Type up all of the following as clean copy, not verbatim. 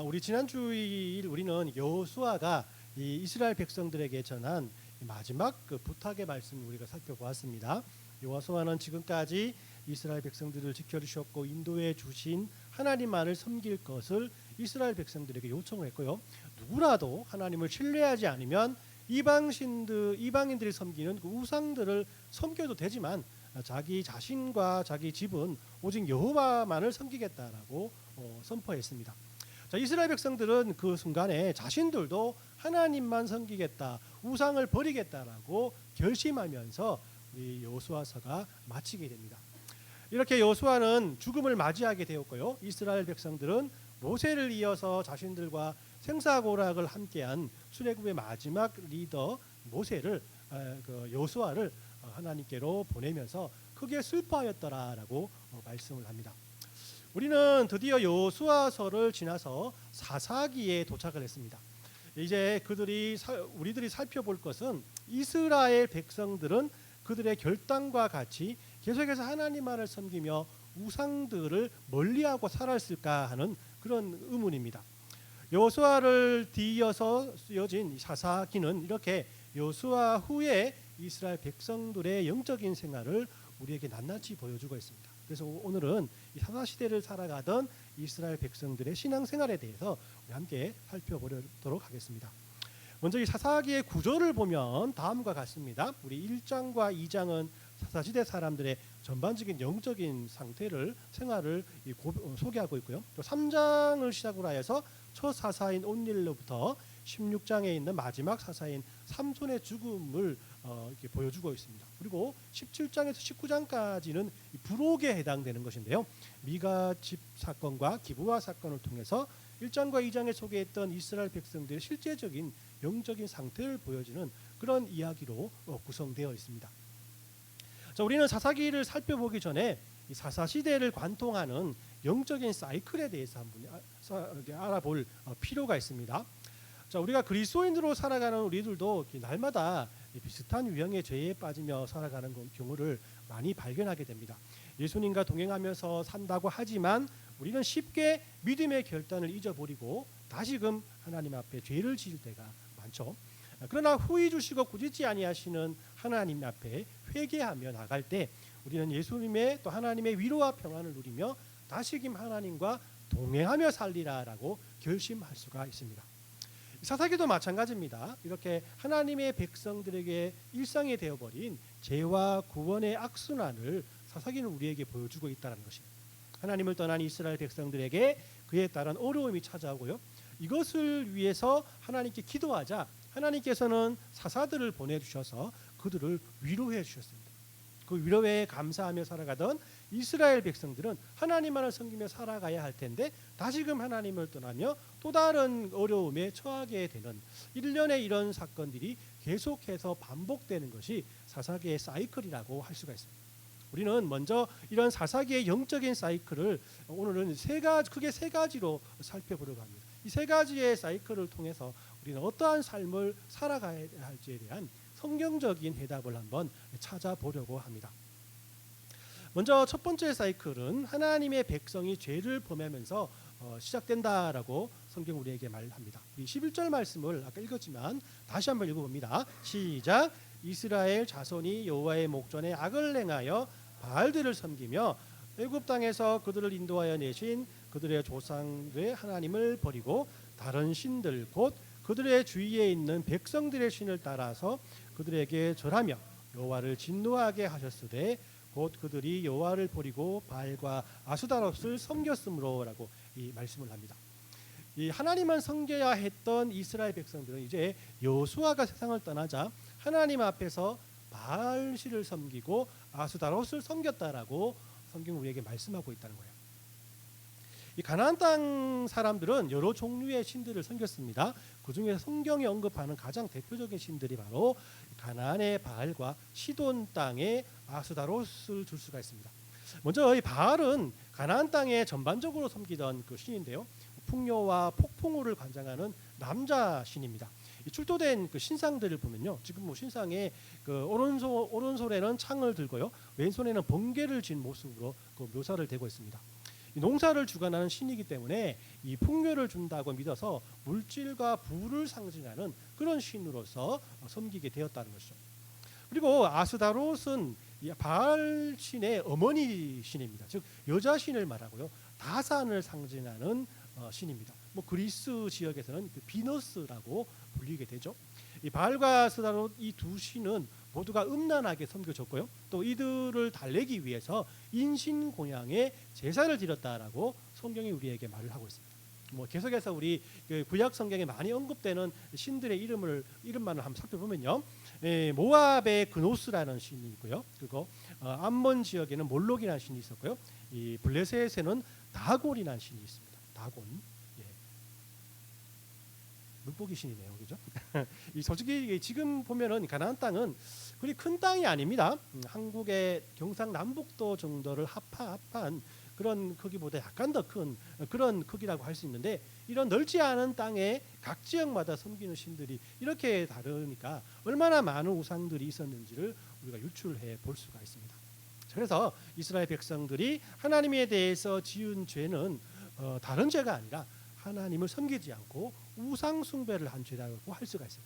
우리 지난 주일 우리는 여호수아가 이 이스라엘 백성들에게 전한 마지막 그 부탁의 말씀을 우리가 살펴보았습니다. 여호수아는 지금까지 이스라엘 백성들을 지켜주셨고 인도해 주신 하나님만을 섬길 것을 이스라엘 백성들에게 요청을 했고요. 누구라도 하나님을 신뢰하지 않으면 이방인들이 섬기는 그 우상들을 섬겨도 되지만 자기 자신과 자기 집은 오직 여호와만을 섬기겠다라고 선포했습니다. 자, 이스라엘 백성들은 그 순간에 자신들도 하나님만 섬기겠다, 우상을 버리겠다라고 결심하면서 이 여호수아서가 마치게 됩니다. 이렇게 여호수아는 죽음을 맞이하게 되었고요. 이스라엘 백성들은 모세를 이어서 자신들과 생사고락을 함께한 출애굽의 마지막 리더 모세를 여호수아를 하나님께로 보내면서 크게 슬퍼하였더라라고 말씀을 합니다. 우리는 드디어 여호수아서를 지나서 사사기에 도착을 했습니다. 이제 우리들이 살펴볼 것은 이스라엘 백성들은 그들의 결단과 같이 계속해서 하나님만을 섬기며 우상들을 멀리하고 살았을까 하는 그런 의문입니다. 여호수아를 뒤이어서 쓰여진 사사기는 이렇게 여호수아 후에 이스라엘 백성들의 영적인 생활을 우리에게 낱낱이 보여주고 있습니다. 그래서 오늘은 이 사사시대를 살아가던 이스라엘 백성들의 신앙생활에 대해서 우리 함께 살펴보도록 하겠습니다. 먼저 이 사사기의 구조를 보면 다음과 같습니다. 우리 1장과 2장은 사사시대 사람들의 전반적인 영적인 생활을 소개하고 있고요. 또 3장을 시작으로 해서 첫 사사인 온닐로부터 16장에 있는 마지막 사사인 삼손의 죽음을 이렇게 보여주고 있습니다. 그리고 17장에서 19장까지는 부록에 해당되는 것인데요. 미가 집 사건과 기브아 사건을 통해서 1장과 2장에 소개했던 이스라엘 백성들의 실제적인 영적인 상태를 보여주는 그런 이야기로 구성되어 있습니다. 자, 우리는 사사기를 살펴보기 전에 이 사사시대를 관통하는 영적인 사이클에 대해서 한번 알아볼 필요가 있습니다. 자, 우리가 그리스도인으로 살아가는 우리들도 날마다 비슷한 유형의 죄에 빠지며 살아가는 경우를 많이 발견하게 됩니다. 예수님과 동행하면서 산다고 하지만 우리는 쉽게 믿음의 결단을 잊어버리고 다시금 하나님 앞에 죄를 지을 때가 많죠. 그러나 후히 주시고 꾸짖지 아니하시는 하나님 앞에 회개하며 나갈 때 우리는 예수님의 또 하나님의 위로와 평안을 누리며 다시금 하나님과 동행하며 살리라라고 결심할 수가 있습니다. 사사기도 마찬가지입니다. 이렇게 하나님의 백성들에게 일상이 되어버린 죄와 구원의 악순환을 사사기는 우리에게 보여주고 있다는 것입니다. 하나님을 떠난 이스라엘 백성들에게 그에 따른 어려움이 찾아오고요. 이것을 위해서 하나님께 기도하자 하나님께서는 사사들을 보내주셔서 그들을 위로해 주셨습니다. 그 위로에 감사하며 살아가던 이스라엘 백성들은 하나님만을 섬기며 살아가야 할 텐데 다시금 하나님을 떠나며 또 다른 어려움에 처하게 되는 일련의 이런 사건들이 계속해서 반복되는 것이 사사기의 사이클이라고 할 수가 있습니다. 우리는 먼저 이런 사사기의 영적인 사이클을 오늘은 크게 세 가지로 살펴보려고 합니다. 이 세 가지의 사이클을 통해서 우리는 어떠한 삶을 살아가야 할지에 대한 성경적인 해답을 한번 찾아보려고 합니다. 먼저 첫 번째 사이클은 하나님의 백성이 죄를 범하면서 시작된다라고 성경 우리에게 말합니다. 우리 11절 말씀을 아까 읽었지만 다시 한번 읽어봅니다. 시작. 이스라엘 자손이 여호와의 목전에 악을 행하여 바알들을 섬기며 애굽 땅에서 그들을 인도하여 내신 그들의 조상의 하나님을 버리고 다른 신들 곧 그들의 주위에 있는 백성들의 신을 따라서 그들에게 절하며 여호와를 진노하게 하셨으되 곧 그들이 여호와를 버리고 바알과 아스다롯을 섬겼으므로라고 이 말씀을 합니다. 이 하나님만 섬겨야 했던 이스라엘 백성들은 이제 여호수아가 세상을 떠나자 하나님 앞에서 바알신을 섬기고 아스다롯을 섬겼다라고 성경 우리에게 말씀하고 있다는 거예요. 이 가나안 땅 사람들은 여러 종류의 신들을 섬겼습니다. 그 중에 성경이 언급하는 가장 대표적인 신들이 바로 가나안의 바알과 시돈 땅의 아스다롯을 줄 수가 있습니다. 먼저 이 바알은 가나안 땅에 전반적으로 섬기던 그 신인데요. 풍요와 폭풍우를 관장하는 남자 신입니다. 출토된 그 신상들을 보면요, 지금 뭐 신상에 그 오른손에는 창을 들고요, 왼손에는 번개를 쥔 모습으로 그 묘사를 되고 있습니다. 농사를 주관하는 신이기 때문에 이 풍요를 준다고 믿어서 물질과 부를 상징하는 그런 신으로서 섬기게 되었다는 것이죠. 그리고 아스다롯은 바알 신의 어머니 신입니다. 즉 여자 신을 말하고요. 다산을 상징하는 신입니다. 뭐 그리스 지역에서는 비너스라고 불리게 되죠. 이 바알과 아스다롯 이 두 신은 모두가 음란하게 섬겨졌고요. 또 이들을 달래기 위해서 인신공양의 제사를 드렸다라고 성경이 우리에게 말을 하고 있습니다. 뭐 계속해서 우리 그 구약 성경에 많이 언급되는 신들의 이름만을 한번 살펴보면요. 모압의 그노스라는 신이 있고요. 그리고 암몬 지역에는 몰록이라는 신이 있었고요. 이 블레셋에는 다곤이라는 신이 있습니다. 다곤. 예. 물고기 신이네요, 그죠? 이 솔직히 지금 보면은 가나안 땅은 그리 큰 땅이 아닙니다. 한국의 경상남북도 정도를 합한 그런 크기보다 약간 더 큰 그런 크기라고 할 수 있는데 이런 넓지 않은 땅에 각 지역마다 섬기는 신들이 이렇게 다르니까 얼마나 많은 우상들이 있었는지를 우리가 유출해 볼 수가 있습니다. 그래서 이스라엘 백성들이 하나님에 대해서 지은 죄는 다른 죄가 아니라 하나님을 섬기지 않고 우상 숭배를 한 죄라고 할 수가 있어요.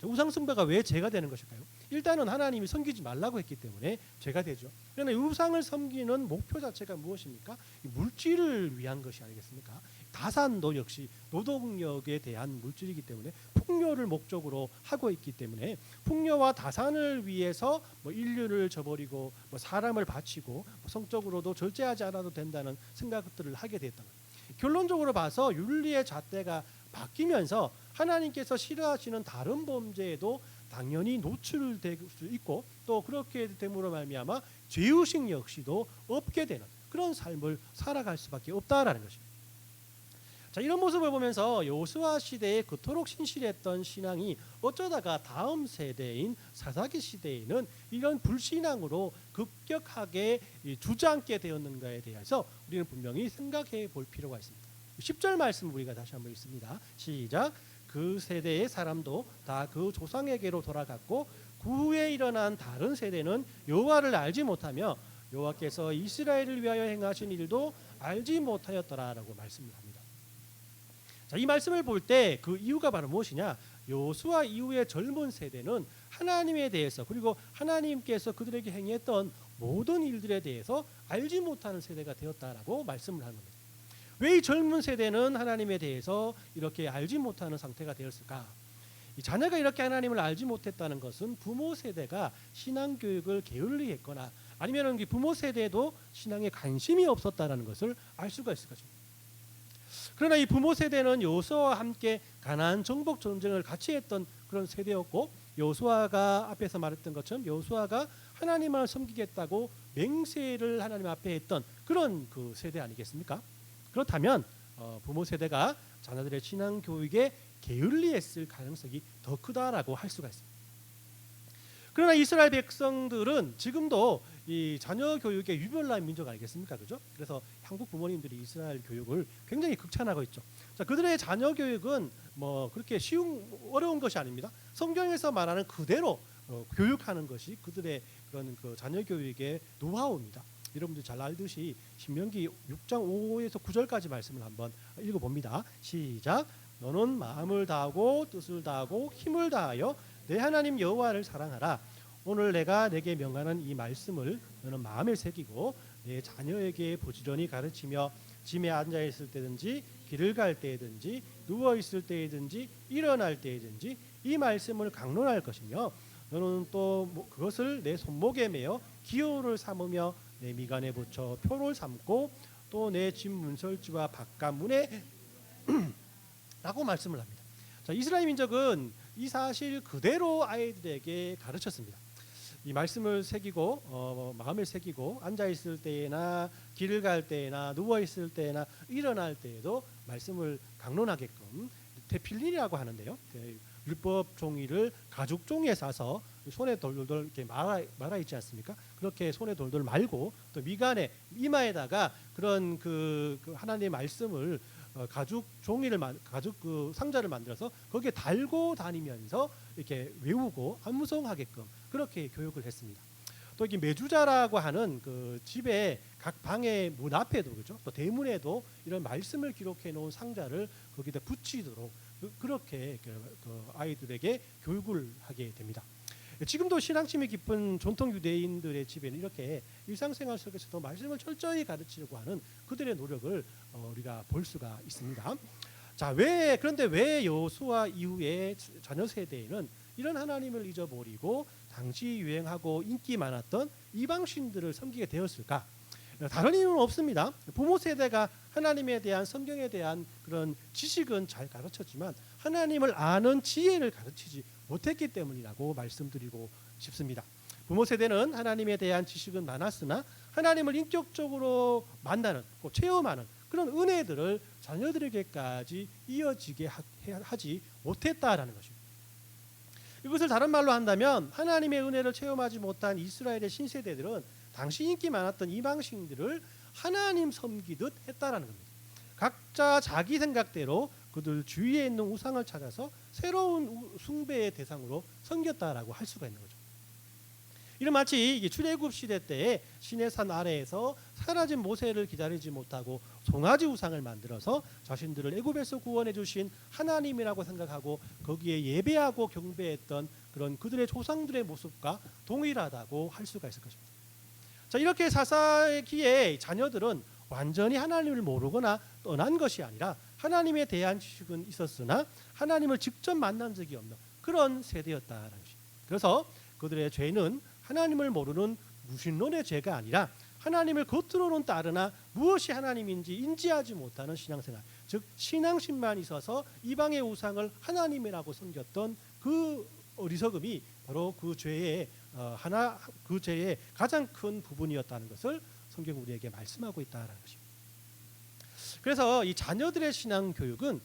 우상 숭배가 왜 죄가 되는 것일까요? 일단은 하나님이 섬기지 말라고 했기 때문에 죄가 되죠. 그러나 우상을 섬기는 목표 자체가 무엇입니까? 물질을 위한 것이 아니겠습니까? 다산도 역시 노동력에 대한 물질이기 때문에 풍요를 목적으로 하고 있기 때문에 풍요와 다산을 위해서 뭐 인류를 저버리고 뭐 사람을 바치고 뭐 성적으로도 절제하지 않아도 된다는 생각들을 하게 됐던 거예요. 결론적으로 봐서 윤리의 잣대가 바뀌면서 하나님께서 싫어하시는 다른 범죄에도 당연히 노출될 수 있고 또 그렇게 됨으로 말미암아 죄의식 역시도 없게 되는 그런 삶을 살아갈 수밖에 없다라는 것입니다. 자, 이런 모습을 보면서 여호수아 시대에 그토록 신실했던 신앙이 어쩌다가 다음 세대인 사사기 시대에는 이런 불신앙으로 급격하게 주저앉게 되었는가에 대해서 우리는 분명히 생각해 볼 필요가 있습니다. 10절 말씀 우리가 다시 한번 읽습니다. 시작. 그 세대의 사람도 다 그 조상에게로 돌아갔고 그 후에 일어난 다른 세대는 여호와를 알지 못하며 여호와께서 이스라엘을 위하여 행하신 일도 알지 못하였더라라고 말씀을 합니다. 자, 이 말씀을 볼 때 그 이유가 바로 무엇이냐? 여호수아 이후의 젊은 세대는 하나님에 대해서 그리고 하나님께서 그들에게 행했던 모든 일들에 대해서 알지 못하는 세대가 되었다라고 말씀을 하는 겁니다. 왜 이 젊은 세대는 하나님에 대해서 이렇게 알지 못하는 상태가 되었을까? 이 자녀가 이렇게 하나님을 알지 못했다는 것은 부모 세대가 신앙 교육을 게을리 했거나 아니면 부모 세대도 신앙에 관심이 없었다는 것을 알 수가 있을 것입니다. 그러나 이 부모 세대는 여호수아와 함께 가나안 정복 전쟁을 같이 했던 그런 세대였고 여호수아가 앞에서 말했던 것처럼 여호수아가 하나님을 섬기겠다고 맹세를 하나님 앞에 했던 그런 그 세대 아니겠습니까? 그렇다면 부모 세대가 자녀들의 신앙 교육에 게을리했을 가능성이 더 크다라고 할 수가 있습니다. 그러나 이스라엘 백성들은 지금도 이 자녀 교육에 유별난 민족 아니겠습니까? 그죠? 그래서 한국 부모님들이 이스라엘 교육을 굉장히 극찬하고 있죠. 자, 그들의 자녀 교육은 뭐 그렇게 어려운 것이 아닙니다. 성경에서 말하는 그대로 교육하는 것이 그들의 그런 그 자녀 교육의 노하우입니다. 여러분들 잘 알듯이 신명기 6장 5에서 9절까지 말씀을 한번 읽어봅니다. 시작. 너는 마음을 다하고 뜻을 다하고 힘을 다하여 내 하나님 여호와를 사랑하라. 오늘 내가 내게 명하는 이 말씀을 너는 마음에 새기고 내 자녀에게 부지런히 가르치며 짐에 앉아 있을 때든지 길을 갈 때든지 누워 있을 때든지 일어날 때든지 이 말씀을 강론할 것이며 너는 또 그것을 내 손목에 매어 기호를 삼으며 내 미간에 붙여 표를 삼고 또 내 집 문설주와 바깥 문에 라고 말씀을 합니다. 자, 이스라엘 민족은 이 사실 그대로 아이들에게 가르쳤습니다. 이 말씀을 새기고 마음을 새기고 앉아 있을 때나 길을 갈 때나 누워 있을 때나 일어날 때에도 말씀을 강론하게끔 테필린이라고 하는데요. 율법 종이를 가죽 종이에 싸서 손에 돌돌 이렇게 말아 있지 않습니까? 그렇게 손에 돌돌 말고 또 미간에 이마에다가 그런 그 하나님의 말씀을 가죽 종이를 가죽 그 상자를 만들어서 거기에 달고 다니면서 이렇게 외우고 암송하게끔 그렇게 교육을 했습니다. 또 이게 매주자라고 하는 그 집의 각 방의 문 앞에도 그죠? 또 대문에도 이런 말씀을 기록해 놓은 상자를 거기다 붙이도록 그렇게 그 아이들에게 교육을 하게 됩니다. 지금도 신앙심이 깊은 전통 유대인들의 집에는 이렇게 일상생활 속에서도 말씀을 철저히 가르치려고 하는 그들의 노력을 우리가 볼 수가 있습니다. 자, 그런데 왜 여호수아 이후에 자녀 세대에는 이런 하나님을 잊어버리고 당시 유행하고 인기 많았던 이방신들을 섬기게 되었을까? 다른 이유는 없습니다. 부모 세대가 하나님에 대한 성경에 대한 그런 지식은 잘 가르쳤지만 하나님을 아는 지혜를 가르치지 못했기 때문이라고 말씀드리고 싶습니다. 부모 세대는 하나님에 대한 지식은 많았으나 하나님을 인격적으로 만나는, 체험하는 그런 은혜들을 자녀들에게까지 이어지게 하지 못했다라는 것입니다. 이것을 다른 말로 한다면 하나님의 은혜를 체험하지 못한 이스라엘의 신세대들은 당시 인기 많았던 이방신들을 하나님 섬기듯 했다라는 겁니다. 각자 자기 생각대로 그들 주위에 있는 우상을 찾아서 새로운 숭배의 대상으로 섬겼다라고 할 수가 있는 거죠. 이는 마치 출애굽 시대 때에 시내산 아래에서 사라진 모세를 기다리지 못하고 송아지 우상을 만들어서 자신들을 애굽에서 구원해 주신 하나님이라고 생각하고 거기에 예배하고 경배했던 그런 그들의 조상들의 모습과 동일하다고 할 수가 있을 것입니다. 자, 이렇게 사사기에 자녀들은 완전히 하나님을 모르거나 떠난 것이 아니라 하나님에 대한 지식은 있었으나 하나님을 직접 만난 적이 없는 그런 세대였다라는 것입니다. 그래서 그들의 죄는 하나님을 모르는 무신론의 죄가 아니라 하나님을 겉으로는 따르나 무엇이 하나님인지 인지하지 못하는 신앙생활, 즉 신앙심만 있어서 이방의 우상을 하나님이라고 섬겼던 그 어리석음이 바로 그 죄의 그 죄의 가장 큰 부분이었다는 것을 성경 우리에게 말씀하고 있다는 것입니다. 그래서 이 자녀들의 신앙 교육은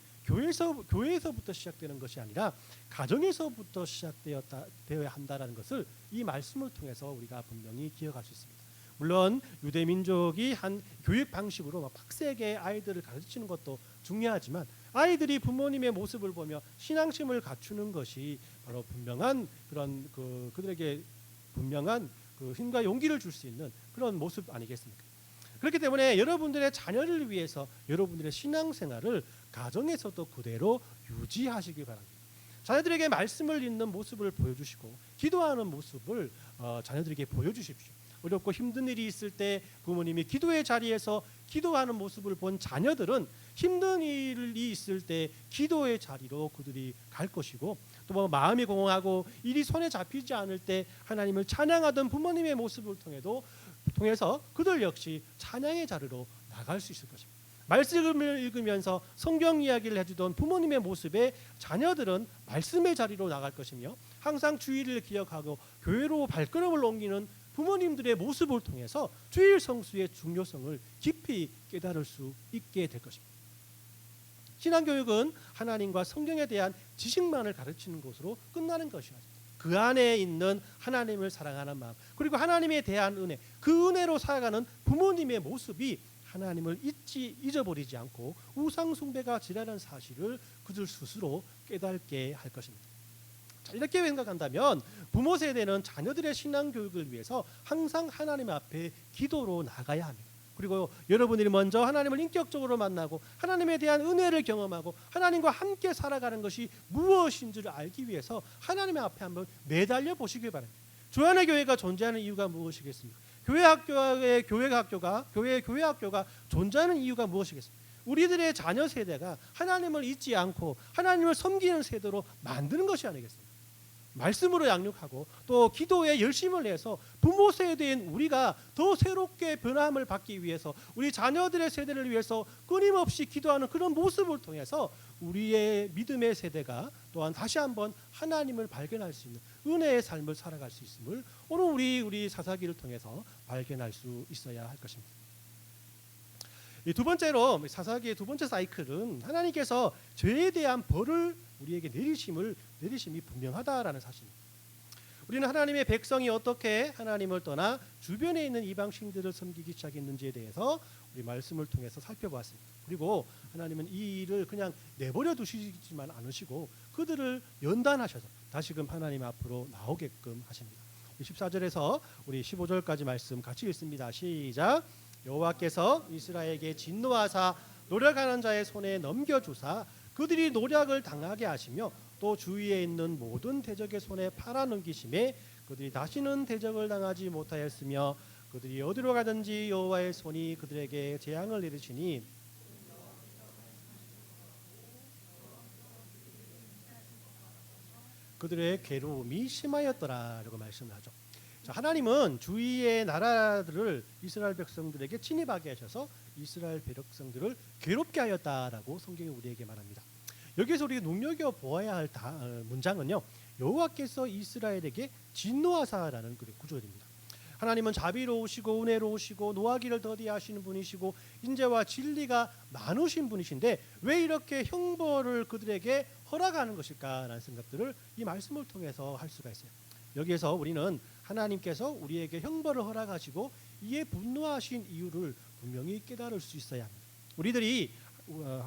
교회에서부터 시작되는 것이 아니라 가정에서부터 시작되어야 한다는 것을 이 말씀을 통해서 우리가 분명히 기억할 수 있습니다. 물론 유대 민족이 한 교육 방식으로 빡세게 아이들을 가르치는 것도 중요하지만 아이들이 부모님의 모습을 보며 신앙심을 갖추는 것이 바로 분명한 그런 그들에게 분명한 그 힘과 용기를 줄 수 있는 그런 모습 아니겠습니까? 그렇기 때문에 여러분들의 자녀를 위해서 여러분들의 신앙생활을 가정에서도 그대로 유지하시기 바랍니다. 자녀들에게 말씀을 읽는 모습을 보여주시고 기도하는 모습을 자녀들에게 보여주십시오. 어렵고 힘든 일이 있을 때 부모님이 기도의 자리에서 기도하는 모습을 본 자녀들은 힘든 일이 있을 때 기도의 자리로 그들이 갈 것이고 또 마음이 공허하고 일이 손에 잡히지 않을 때 하나님을 찬양하던 부모님의 모습을 통해서 그들 역시 찬양의 자리로 나갈 수 있을 것입니다. 말씀을 읽으면서 성경 이야기를 해주던 부모님의 모습에 자녀들은 말씀의 자리로 나갈 것이며 항상 주일을 기억하고 교회로 발걸음을 옮기는 부모님들의 모습을 통해서 주일 성수의 중요성을 깊이 깨달을 수 있게 될 것입니다. 신앙교육은 하나님과 성경에 대한 지식만을 가르치는 것으로 끝나는 것이 아닙니다. 그 안에 있는 하나님을 사랑하는 마음 그리고 하나님에 대한 은혜 그 은혜로 살아가는 부모님의 모습이 하나님을 잊어버리지 않고 우상 숭배가 지나는 사실을 그들 스스로 깨닫게 할 것입니다. 자, 이렇게 생각한다면 부모 세대는 자녀들의 신앙 교육을 위해서 항상 하나님 앞에 기도로 나가야 합니다. 그리고 여러분들이 먼저 하나님을 인격적으로 만나고 하나님에 대한 은혜를 경험하고 하나님과 함께 살아가는 것이 무엇인지를 알기 위해서 하나님의 앞에 한번 매달려 보시길 바랍니다. 주안의 교회가 존재하는 이유가 무엇이겠습니까? 교회 학교가 존재하는 이유가 무엇이겠습니까? 우리들의 자녀 세대가 하나님을 잊지 않고 하나님을 섬기는 세대로 만드는 것이 아니겠습니까? 말씀으로 양육하고 또 기도에 열심을 내서 부모 세대인 우리가 더 새롭게 변함을 받기 위해서 우리 자녀들의 세대를 위해서 끊임없이 기도하는 그런 모습을 통해서 우리의 믿음의 세대가 또한 다시 한번 하나님을 발견할 수 있는 은혜의 삶을 살아갈 수 있음을 오늘 우리 사사기를 통해서 발견할 수 있어야 할 것입니다. 이 두 번째로 사사기의 두 번째 사이클은 하나님께서 죄에 대한 벌을 우리에게 내리심이 분명하다라는 사실입니다. 우리는 하나님의 백성이 어떻게 하나님을 떠나 주변에 있는 이방신들을 섬기기 시작했는지에 대해서 우리 말씀을 통해서 살펴보았습니다. 그리고 하나님은 이 일을 그냥 내버려 두시지만 않으시고 그들을 연단하셔서 다시금 하나님 앞으로 나오게끔 하십니다. 14절에서 우리 15절까지 말씀 같이 읽습니다. 시작. 여호와께서 이스라엘에게 진노하사 노력하는 자의 손에 넘겨주사 그들이 노력을 당하게 하시며 또 주위에 있는 모든 대적의 손에 팔아넘기심에 그들이 다시는 대적을 당하지 못하였으며 그들이 어디로 가든지 여호와의 손이 그들에게 재앙을 내리시니 그들의 괴로움이 심하였더라라고 말씀하죠. 자, 하나님은 주위의 나라들을 이스라엘 백성들에게 침입하게 하셔서 이스라엘 백성들을 괴롭게 하였다라고 성경이 우리에게 말합니다. 여기서 우리가 눈여겨 보아야 할 문장은요, 여호와께서 이스라엘에게 진노하사라는 구절입니다. 하나님은 자비로우시고 은혜로우시고 노하기를 더디하시는 분이시고 인재와 진리가 많으신 분이신데 왜 이렇게 형벌을 그들에게 허락하는 것일까라는 생각들을 이 말씀을 통해서 할 수가 있어요. 여기에서 우리는 하나님께서 우리에게 형벌을 허락하시고 이에 분노하신 이유를 분명히 깨달을 수 있어야 합니다.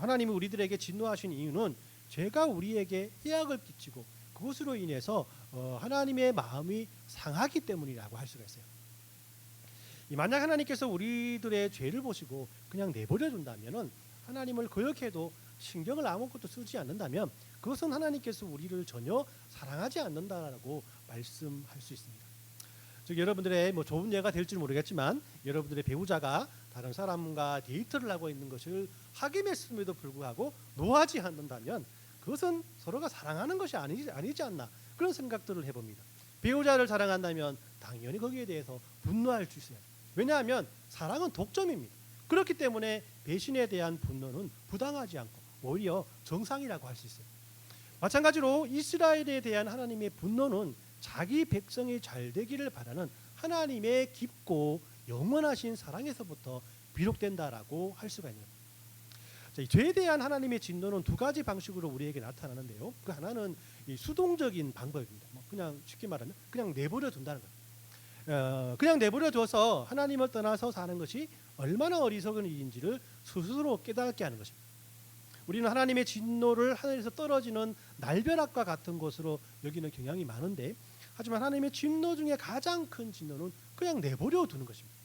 하나님이 우리들에게 진노하신 이유는 죄가 우리에게 해악을 끼치고 그것으로 인해서 하나님의 마음이 상하기 때문이라고 할 수가 있어요. 만약 하나님께서 우리들의 죄를 보시고 그냥 내버려 둔다면은 하나님을 거역해도 신경을 아무것도 쓰지 않는다면 그것은 하나님께서 우리를 전혀 사랑하지 않는다라고 말씀할 수 있습니다. 즉 여러분들의 좋은 예가 될지 모르겠지만 여러분들의 배우자가 다른 사람과 데이트를 하고 있는 것을 확인했음에도 불구하고 노하지 않는다면 그것은 서로가 사랑하는 것이 아니지 않나 그런 생각들을 해봅니다. 배우자를 사랑한다면 당연히 거기에 대해서 분노할 수 있어요. 왜냐하면 사랑은 독점입니다. 그렇기 때문에 배신에 대한 분노는 부당하지 않고 오히려 정상이라고 할 수 있어요. 마찬가지로 이스라엘에 대한 하나님의 분노는 자기 백성이 잘 되기를 바라는 하나님의 깊고 영원하신 사랑에서부터 비롯된다라고 할 수가 있는 겁니다. 이 죄에 대한 하나님의 진노는 두 가지 방식으로 우리에게 나타나는데요. 그 하나는 이 수동적인 방법입니다. 그냥 쉽게 말하면 그냥 내버려 둔다는 거예요. 그냥 내버려 둬서 하나님을 떠나서 사는 것이 얼마나 어리석은 일인지를 스스로 깨닫게 하는 것입니다. 우리는 하나님의 진노를 하늘에서 떨어지는 날벼락과 같은 것으로 여기는 경향이 많은데 하지만 하나님의 진노 중에 가장 큰 진노는 그냥 내버려 두는 것입니다.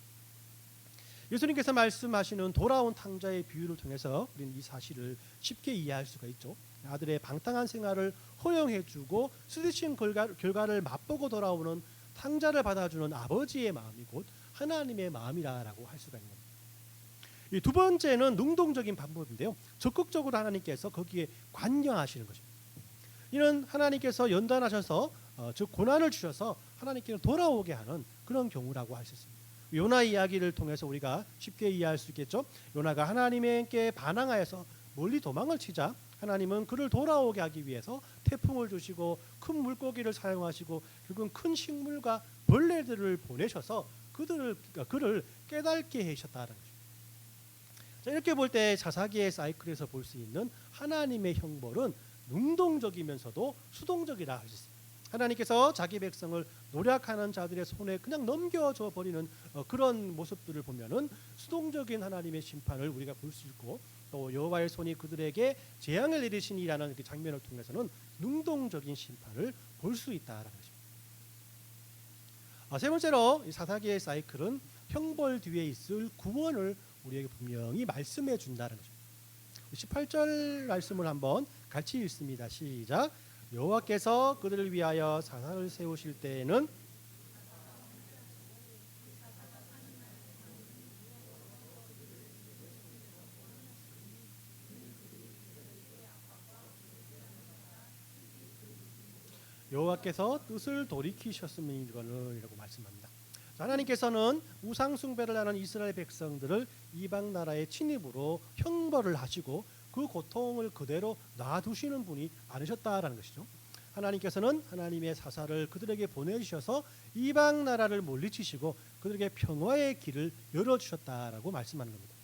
예수님께서 말씀하시는 돌아온 탕자의 비유를 통해서 우리는 이 사실을 쉽게 이해할 수가 있죠. 아들의 방탕한 생활을 허용해주고 쓰디쓴 결과를 맛보고 돌아오는 탕자를 받아주는 아버지의 마음이 곧 하나님의 마음이라고 할 수가 있는 겁니다. 이 두 번째는 능동적인 방법인데요. 적극적으로 하나님께서 거기에 관여하시는 것입니다. 이는 하나님께서 연단하셔서 즉 고난을 주셔서 하나님께로 돌아오게 하는 그런 경우라고 할 수 있습니다. 요나 이야기를 통해서 우리가 쉽게 이해할 수 있겠죠. 요나가 하나님께 반항하여서 멀리 도망을 치자 하나님은 그를 돌아오게 하기 위해서 태풍을 주시고 큰 물고기를 사용하시고 결국은 큰 식물과 벌레들을 보내셔서 그를 깨닫게 하셨다는 거죠. 자, 이렇게 볼 때 사사기의 사이클에서 볼 수 있는 하나님의 형벌은 능동적이면서도 수동적이라 할 수 있습니다. 하나님께서 자기 백성을 노력하는 자들의 손에 그냥 넘겨줘 버리는 그런 모습들을 보면은 수동적인 하나님의 심판을 우리가 볼 수 있고 또 여호와의 손이 그들에게 재앙을 내리시니라는 그 장면을 통해서는 능동적인 심판을 볼 수 있다라는 것입니다. 세 번째로 이 사사기의 사이클은 형벌 뒤에 있을 구원을 우리에게 분명히 말씀해 준다는 것입니다. 18절 말씀을 한번 같이 읽습니다. 시작. 여호와께서 그들을 위하여 사사를 세우실 때에는 여호와께서 뜻을 돌이키셨음이라고 말씀합니다. 하나님께서는 우상 숭배를 하는 이스라엘 백성들을 이방 나라의 침입으로 형벌을 하시고 그 고통을 그대로 놔두시는 분이 아니셨다라는 것이죠. 하나님께서는 하나님의 사사를 그들에게 보내주셔서 이방 나라를 물리치시고 그들에게 평화의 길을 열어주셨다라고 말씀하는 겁니다.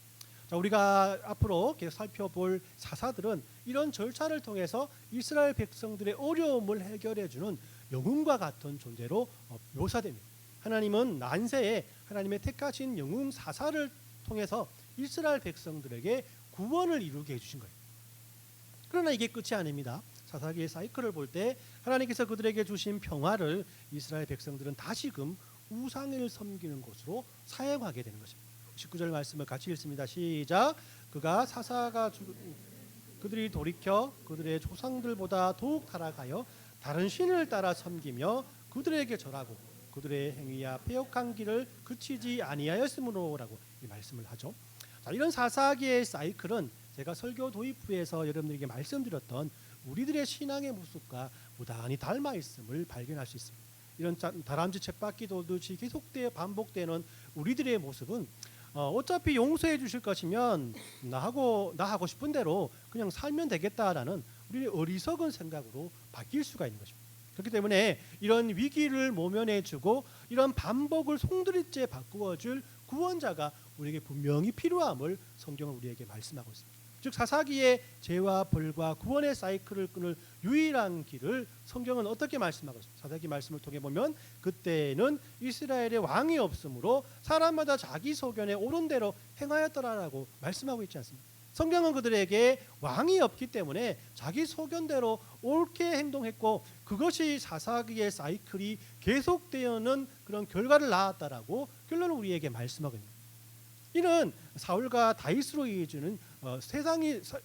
자, 우리가 앞으로 계속 살펴볼 사사들은 이런 절차를 통해서 이스라엘 백성들의 어려움을 해결해주는 영웅과 같은 존재로 묘사됩니다. 하나님은 난세에 하나님의 택하신 영웅 사사를 통해서 이스라엘 백성들에게 구원을 이루게 해주신 거예요. 그러나 이게 끝이 아닙니다. 사사기의 사이클을 볼 때 하나님께서 그들에게 주신 평화를 이스라엘 백성들은 다시금 우상을 섬기는 것으로 사용하게 되는 것입니다. 19절 말씀을 같이 읽습니다. 시작. 그들이 돌이켜 그들의 조상들보다 더욱 타락하여 다른 신을 따라 섬기며 그들에게 절하고 그들의 행위야 패역한 길을 그치지 아니하였으므로라고 이 말씀을 하죠. 자, 이런 사사기의 사이클은 제가 설교 도입 후에서 여러분들에게 말씀드렸던 우리들의 신앙의 모습과 무단히 닮아 있음을 발견할 수 있습니다. 이런 다람쥐 쳇바퀴 돌듯이 계속되어 반복되는 우리들의 모습은 어차피 용서해 주실 것이면 나 하고 싶은 대로 그냥 살면 되겠다라는 우리의 어리석은 생각으로 바뀔 수가 있는 것입니다. 그렇기 때문에 이런 위기를 모면해 주고 이런 반복을 송두리째 바꾸어 줄 구원자가 우리에게 분명히 필요함을 성경은 우리에게 말씀하고 있습니다. 즉 사사기의 죄와 벌과 구원의 사이클을 끊을 유일한 길을 성경은 어떻게 말씀하고 있습니까? 사사기 말씀을 통해 보면 그때는 이스라엘의 왕이 없으므로 사람마다 자기 소견에 옳은 대로 행하였더라라고 말씀하고 있지 않습니까? 성경은 그들에게 왕이 없기 때문에 자기 소견대로 옳게 행동했고 그것이 사사기의 사이클이 계속되어는 그런 결과를 낳았다라고 결론을 우리에게 말씀하고 있습니다. 이는 사울과 다윗으로 이어지는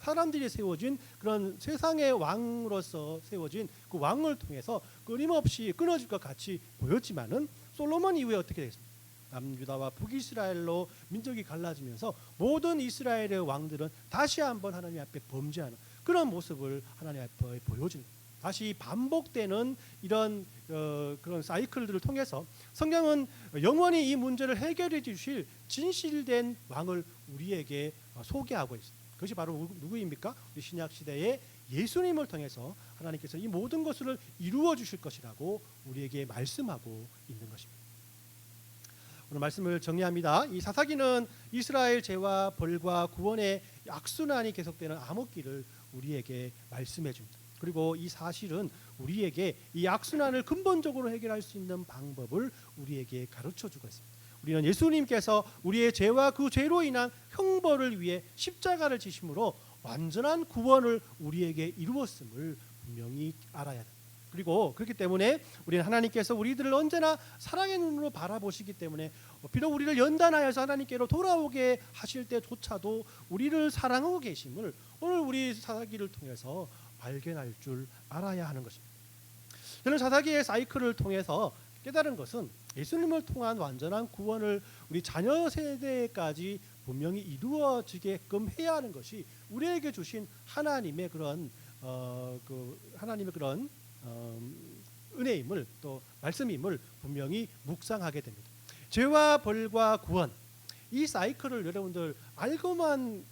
사람들이 세워진 그런 세상의 왕으로서 세워진 그 왕을 통해서 끊임없이 끊어질 것 같이 보였지만은 솔로몬 이후에 어떻게 되겠습니까? 남유다와 북이스라엘로 민족이 갈라지면서 모든 이스라엘의 왕들은 다시 한번 하나님 앞에 범죄하는 그런 모습을 하나님 앞에 보여주는 다시 반복되는 이런 그런 사이클들을 통해서 성경은 영원히 이 문제를 해결해 주실 진실된 왕을 우리에게 소개하고 있습니다. 그것이 바로 누구입니까? 우리 신약 시대의 예수님을 통해서 하나님께서 이 모든 것을 이루어 주실 것이라고 우리에게 말씀하고 있는 것입니다. 오늘 말씀을 정리합니다. 이 사사기는 이스라엘 죄와 벌과 구원의 악순환이 계속되는 암흑기를 우리에게 말씀해 줍니다. 그리고 이 사실은 우리에게 이 악순환을 근본적으로 해결할 수 있는 방법을 우리에게 가르쳐 주고 있습니다. 우리는 예수님께서 우리의 죄와 그 죄로 인한 형벌을 위해 십자가를 지심으로 완전한 구원을 우리에게 이루었음을 분명히 알아야 합니다. 그리고 그렇기 때문에 우리는 하나님께서 우리들을 언제나 사랑의 눈으로 바라보시기 때문에 비록 우리를 연단하여서 하나님께로 돌아오게 하실 때조차도 우리를 사랑하고 계심을 오늘 우리 사사기를 통해서 발견할 줄 알아야 하는 것입니다. 저는 사사기의 사이클을 통해서 깨달은 것은 예수님을 통한 완전한 구원을 우리 자녀 세대까지 분명히 이루어지게끔 해야 하는 것이 우리에게 주신 하나님의 그런 은혜임을 또 말씀임을 분명히 묵상하게 됩니다. 죄와 벌과 구원 이 사이클을 여러분들 알고만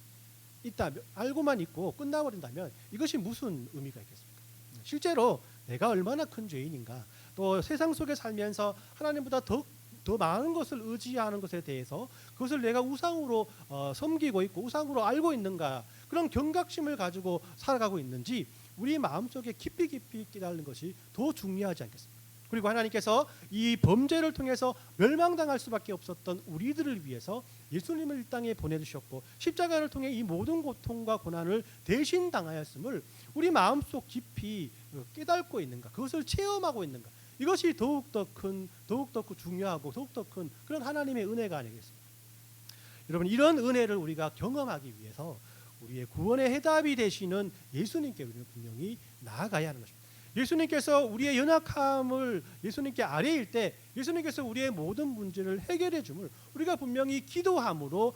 있고 끝나버린다면 이것이 무슨 의미가 있겠습니까? 실제로 내가 얼마나 큰 죄인인가 또 세상 속에 살면서 하나님보다 더 많은 것을 의지하는 것에 대해서 그것을 내가 우상으로 섬기고 있고 우상으로 알고 있는가 그런 경각심을 가지고 살아가고 있는지 우리 마음속에 깊이 깨달는 것이 더 중요하지 않겠습니까? 그리고 하나님께서 이 범죄를 통해서 멸망당할 수밖에 없었던 우리들을 위해서 예수님을 이 땅에 보내주셨고 십자가를 통해 이 모든 고통과 고난을 대신 당하였음을 우리 마음속 깊이 깨닫고 있는가 그것을 체험하고 있는가 이것이 더욱더 중요하고 더욱더 큰 그런 하나님의 은혜가 아니겠습니까? 여러분 이런 은혜를 우리가 경험하기 위해서 우리의 구원의 해답이 되시는 예수님께 우리는 분명히 나아가야 하는 것입니다. 예수님께서 우리의 연약함을 예수님께 아뢰일 때 예수님께서 우리의 모든 문제를 해결해 줌을 우리가 분명히 기도함으로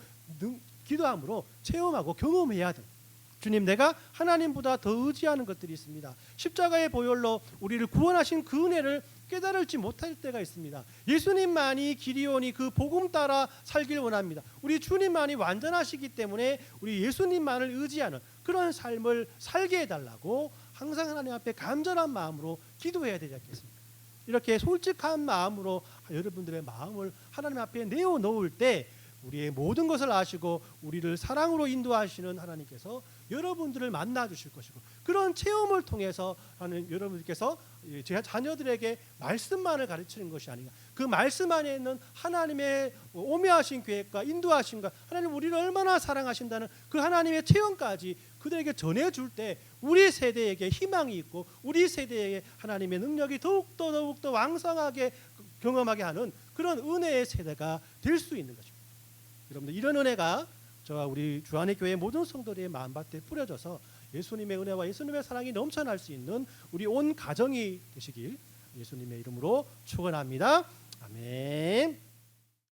체험하고 경험해야 됩니다. 주님 내가 하나님보다 더 의지하는 것들이 있습니다. 십자가의 보혈로 우리를 구원하신 그 은혜를 깨달을지 못할 때가 있습니다. 예수님만이 길이오니 그 복음 따라 살길 원합니다. 우리 주님만이 완전하시기 때문에 우리 예수님만을 의지하는 그런 삶을 살게 해달라고 항상 하나님 앞에 간절한 마음으로 기도해야 되지 않겠습니까? 이렇게 솔직한 마음으로 여러분들의 마음을 하나님 앞에 내어놓을 때 우리의 모든 것을 아시고 우리를 사랑으로 인도하시는 하나님께서 여러분들을 만나 주실 것이고 그런 체험을 통해서 하는 여러분들께서 제 자녀들에게 말씀만을 가르치는 것이 아닌가 그 말씀 안에 있는 하나님의 오묘하신 계획과 인도하심과 하나님 우리를 얼마나 사랑하신다는 그 하나님의 체험까지 그들에게 전해줄 때 우리 세대에게 희망이 있고 우리 세대에게 하나님의 능력이 더욱더 왕성하게 경험하게 하는 그런 은혜의 세대가 될 수 있는 것입니다. 여러분들 이런 은혜가 저와 우리 주안의 교회 모든 성도들의 마음밭에 뿌려져서 예수님의 은혜와 예수님의 사랑이 넘쳐날 수 있는 우리 온 가정이 되시길 예수님의 이름으로 축원합니다. 아멘.